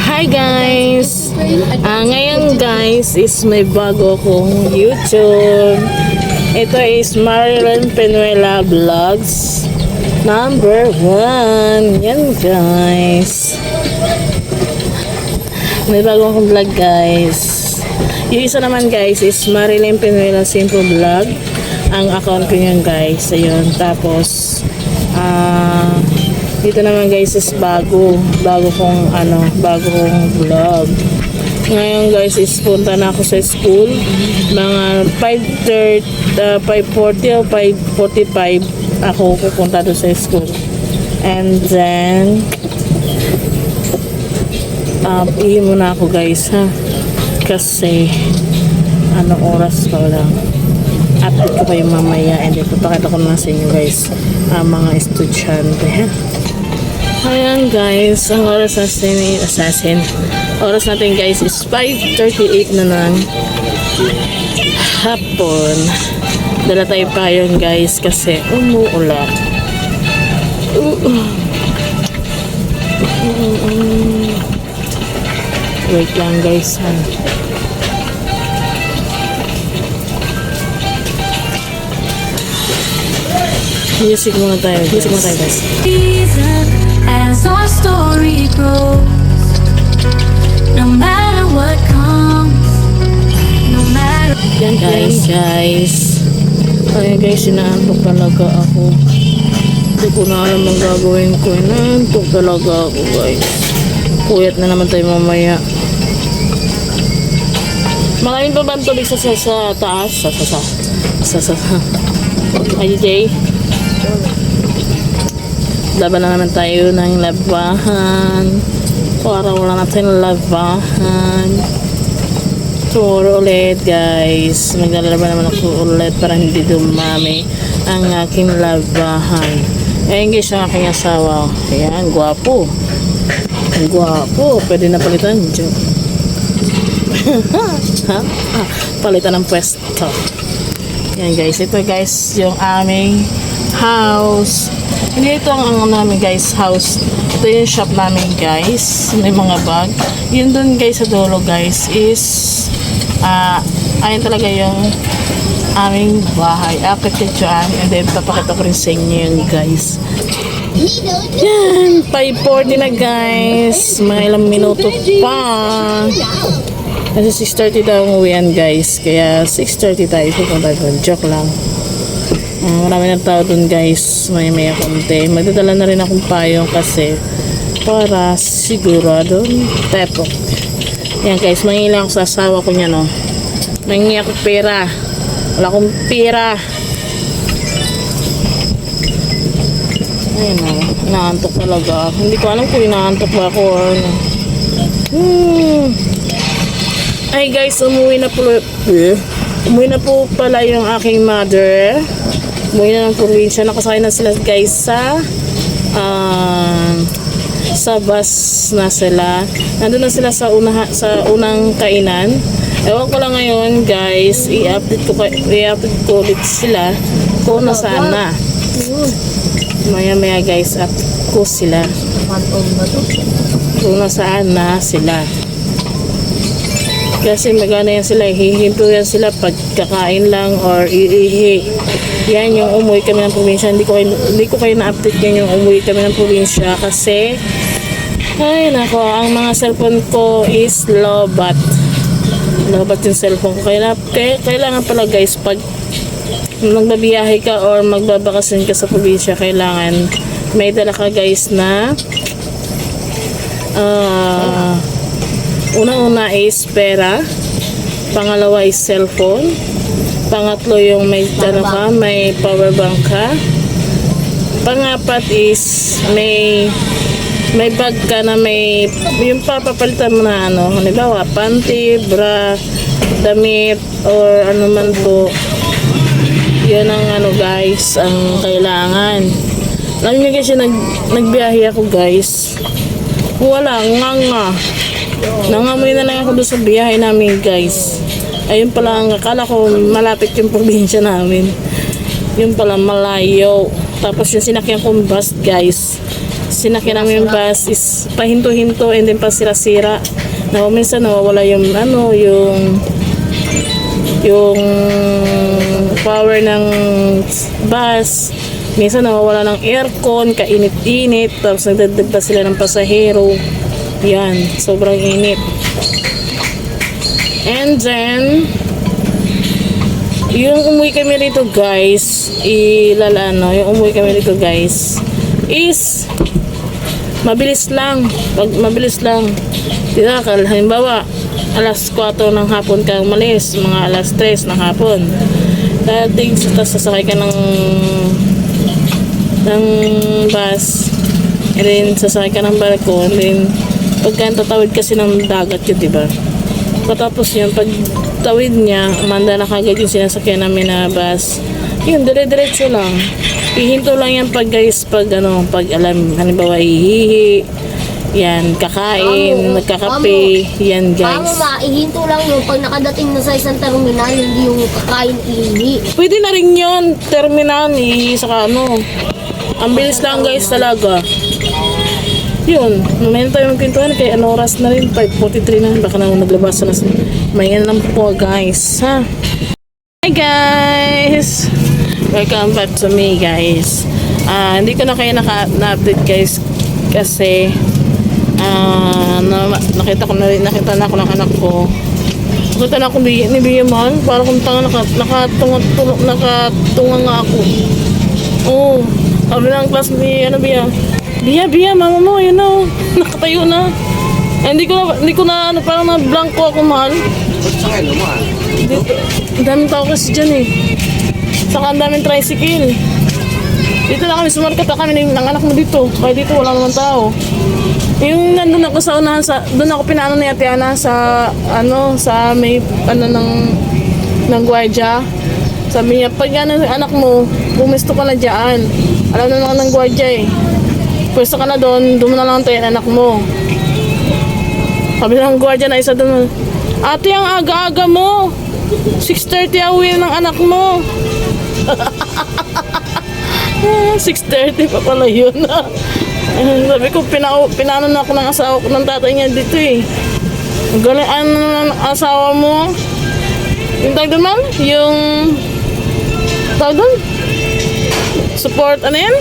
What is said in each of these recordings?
Hi guys! Ngayon guys is may bago akong YouTube. Ito is Marilyn Penuela Vlogs number 1. Yan guys. May bago akong vlog guys. Yung isa naman guys is Marilyn Penuela Simple Vlog. Ang account ko yun guys. Ayun. Tapos dito naman guys is bago kong vlog. Ngayon guys is punta na ako sa school. Mga 5:40 o 5:45 ako pupunta doon sa school. And then ihi muna ako guys ha. Kasi anong oras pa lang. Update ko kayo mamaya. And then papakita ko na sa inyo guys mga estudyante ha. Ayan guys, ang oras natin oras natin guys is 5:38 na ng hapon. Dala tayo pa yun guys kasi umuulan. Wait lang guys ha. Music muna tayo guys. As our story grows, no matter what comes, no matter. Yan guys. Ayun guys, inaantok talaga ako. Hindi ko na alam ang gagawin ko. Inaantok talaga ako guys. Puyat na naman tayo mamaya. Maraming pa ba ang tubig sa taas? Sa IJ? Laban na naman tayo ng labahan para wala natin labahan. Tomorrow ulit guys, maglalaban naman ako ulit para hindi dumami ang aking labahan. Ayun guys ang aking asawa. Ayan, gwapo, pwede na palitan dyan. Palitan ng pwesto. Yan guys, ito guys yung aming house. Hindi ito ang namin guys house. Ito yung shop namin guys. May mga bag. Yun dun guys sa dulo guys is ayun talaga yung aming bahay. Akit dyan. And then papakita ko rin sa inyo yun guys. Yan. 5:40 na guys. Mga ilang minuto pa. Kasi 6:30 daw umuwian guys. Kaya 6:30 tayo pupunta doon. Joke lang. Marami ng tao dun guys. May konti. Magdadala na rin akong payong kasi para sigurado tepok. Yan guys, mangingi ako sa asawa ko niya no. Mangingi ako pera. Wala akong pera. Ayun o. Inaantok talaga. Hindi ko alam kung inaantok ba ako or ano. Ay guys, umuwi na po pala yung aking mother. Umuwi na ng probinsya. Nakasakay na sila guys sa bus na sila. Nandun na sila sa unang kainan. Ewan ko lang ngayon guys, i-update ko ulit sila kung nasaan na. Maya guys, update ko sila kung nasaan na sila. Kasi magana yan sila, hihinto yan sila pagkakain lang or iihi. Yan yung umuwi kami ng probinsya. Hindi ko kayo na-update yan yung umuwi kami ng probinsya kasi ay nako, ang mga cellphone ko is lobat yung cellphone ko. Kailangan pala guys pag magbabiyahe ka or magbabakasin ka sa probinsya, kailangan may dala ka guys na una is pera, pangalawa is cellphone, pangatlo yung may power bank ka, pangapat is may bag ka na may yung papapalitan mo na halimbawa panty, bra, damit or ano man po. Yun ang guys ang kailangan. Alam nyo guys, nagbiyahe ako guys, wala, nangamoy na lang ako doon sa biyahe namin guys. Ayun pala, akala ko malapit yung probinsya namin. Yun pala, malayo. Tapos yung sinakyan kong bus, guys. Sinakyan namin yung bus is pahinto-hinto and then pasira-sira. Na minsan nawawala yung yung power ng bus. Minsan nawawala ng aircon, kainit-init. Tapos nagdagdag pa sila ng pasahero. Yan, sobrang init. And then, yung umuwi kami rito guys, yung umuwi kami rito guys, is mabilis lang. Mabilis lang. Diba, halimbawa, alas 4 ng hapon ka umalis, mga alas 3 ng hapon. Dating sasakay ka ng bus, and then sasakay ka ng barko, and then pagka tatawid kasi ng dagat yun, diba? Patapos yun, pag tawid niya, umanda na kagad yung sinasakyan namin na bus. Yun, dire-diretso lang. Ihinto lang yan pag guys, pag alam, halimbawa ihihi, yan, kakain, nagkakape, yan Paano guys. maihinto lang yung pag nakadating na sa isang terminal, hindi yung kakain ihi. Pwede na rin yun, terminal, ihihi, saka ang bilis lang guys talaga. Yun, mamaya na tayo magpintuhan kay oras na rin, 5:43 na, baka na naglabas na may lang po guys, ha? Hi guys! Welcome back to me guys. Hindi ko na kayo na-update guys kasi nakita na ako ng anak ko. Nakita na ako ni Biyaman, para kung tanga nakatunga nga ako. Oo, sabi ng class ni Biya, mama mo, yun na, nakatayo na. Hindi ko na, parang na-blanco ako, mahal. Dito, ang daming tao kasi dyan eh. Saka ang daming tricycle. Dito na kami, sumarkat kami ng anak mo dito. Kaya dito wala naman tao. Yung nandun ako sa unahan, doon ako pinaano ni Ate Ana sa may, ng gwardiya. Sabi niya, pag anak mo, bumisto ka na dyan. Alam na naman ng gwardiya eh. Pwesta ka na doon mo na lang tayo anak mo. Sabi ng gwardiya na isa doon, ate, ang aga-aga mo. 6:30 awin ng anak mo. 6:30 pa pala yun. Sabi ko, pinano na ako ng asawa ko ng tatay niya dito eh. Ang galing, ng asawa mo? Yung tawag doon, ma'am? Yung tawag doon? Support, ano yan?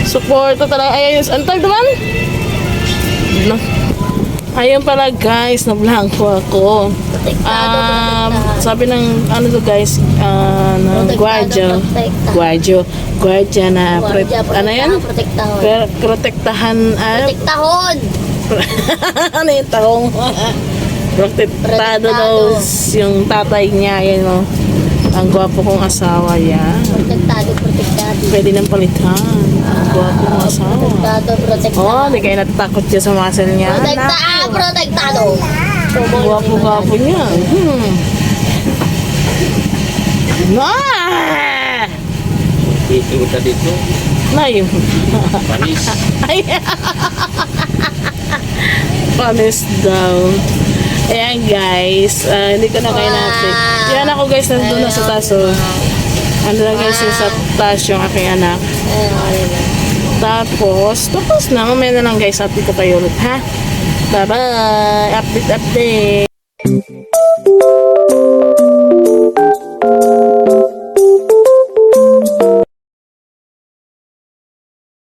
Support talaga. Ayun, ang tawag doon, ma'am? Ayun pala guys, na-blanco ako. Sabi ng guys, gwardiya na ano yan? Protektahan. Protektahon! Ano yung tahong? Protektado daw yung tatay niya. Yan o. Ang gwapo kong asawa yan. Protektado. Pwede nang palitan. Ang gwapo kong asawa. Protektado. Di kayo natatakot siya sa muscle niya. Protektado! Gwapo niya. Ah! Ikot na dito. Layo. Panis. Ay. Panis daw. Ayan guys. Hindi ko na kayo natin. Yan ako guys. Nandun na sa taas. Ano na guys yung sa taas yung aking anak. Tapos na. Mamaya na lang guys. Update ko kayo ulit ha. Bye bye. Update.